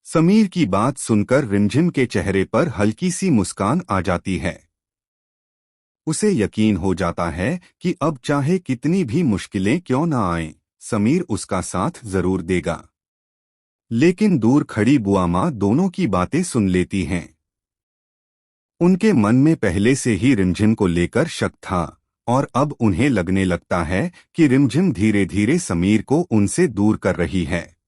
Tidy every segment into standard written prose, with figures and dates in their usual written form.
समीर की बात सुनकर रिमझिम के चेहरे पर हल्की सी मुस्कान आ जाती है। उसे यकीन हो जाता है कि अब चाहे कितनी भी मुश्किलें क्यों न आएं, समीर उसका साथ जरूर देगा। लेकिन दूर खड़ी बुआ माँ दोनों की बातें सुन लेती हैं। उनके मन में पहले से ही रिमझिम को लेकर शक था और अब उन्हें लगने लगता है कि रिमझिम धीरे धीरे समीर को उनसे दूर कर रही है।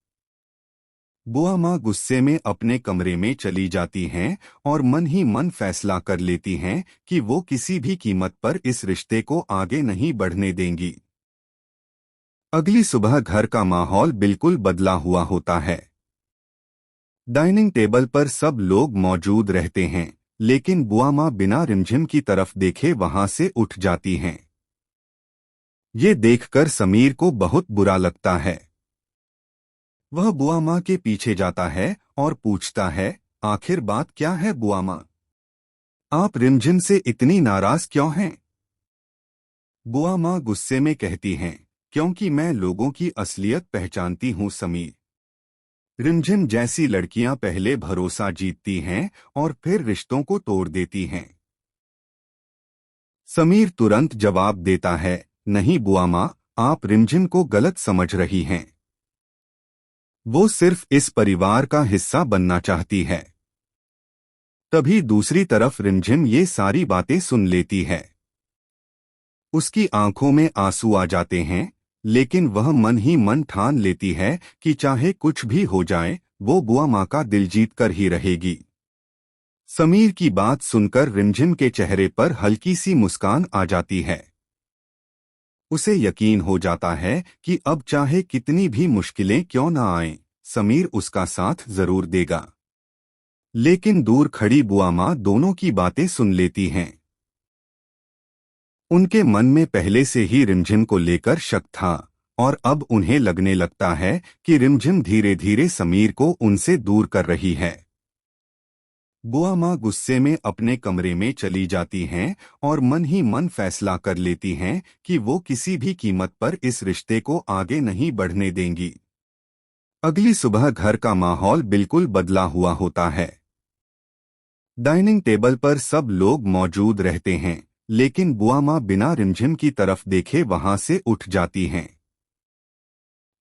बुआ माँ गुस्से में अपने कमरे में चली जाती हैं और मन ही मन फैसला कर लेती हैं कि वो किसी भी कीमत पर इस रिश्ते को आगे नहीं बढ़ने देंगी। अगली सुबह घर का माहौल बिल्कुल बदला हुआ होता है। डाइनिंग टेबल पर सब लोग मौजूद रहते हैं, लेकिन बुआ माँ बिना रिमझिम की तरफ देखे वहां से उठ जाती हैं। ये देखकर समीर को बहुत बुरा लगता है। वह बुआ माँ के पीछे जाता है और पूछता है, आखिर बात क्या है बुआ माँ? आप रिमझिम से इतनी नाराज क्यों हैं? बुआ माँ गुस्से में कहती हैं, क्योंकि मैं लोगों की असलियत पहचानती हूँ समीर। रिमझिम जैसी लड़कियां पहले भरोसा जीतती हैं और फिर रिश्तों को तोड़ देती हैं। समीर तुरंत जवाब देता है, नहीं बुआ माँ, आप रिमझिम को गलत समझ रही हैं। वो सिर्फ इस परिवार का हिस्सा बनना चाहती है। तभी दूसरी तरफ रिमझिम ये सारी बातें सुन लेती है। उसकी आंखों में आंसू आ जाते हैं, लेकिन वह मन ही मन ठान लेती है कि चाहे कुछ भी हो जाए, वो बुआ माँ का दिल जीत कर ही रहेगी। समीर की बात सुनकर रिमझिम के चेहरे पर हल्की सी मुस्कान आ जाती है। उसे यकीन हो जाता है कि अब चाहे कितनी भी मुश्किलें क्यों न आएं, समीर उसका साथ जरूर देगा। लेकिन दूर खड़ी बुआ माँ दोनों की बातें सुन लेती हैं। उनके मन में पहले से ही रिमझिम को लेकर शक था और अब उन्हें लगने लगता है कि रिमझिम धीरे धीरे समीर को उनसे दूर कर रही है। बुआ माँ गुस्से में अपने कमरे में चली जाती हैं और मन ही मन फैसला कर लेती हैं कि वो किसी भी कीमत पर इस रिश्ते को आगे नहीं बढ़ने देंगी। अगली सुबह घर का माहौल बिल्कुल बदला हुआ होता है। डाइनिंग टेबल पर सब लोग मौजूद रहते हैं, लेकिन बुआ माँ बिना रिमझिम की तरफ देखे वहां से उठ जाती हैं।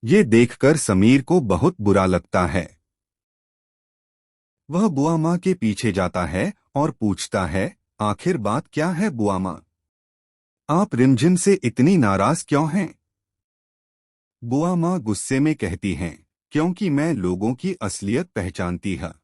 ये देखकर समीर को बहुत बुरा लगता है। वह बुआ माँ के पीछे जाता है और पूछता है, आखिर बात क्या है बुआ माँ? आप रिमझिम से इतनी नाराज क्यों हैं? बुआ माँ गुस्से में कहती हैं, क्योंकि मैं लोगों की असलियत पहचानती हूँ।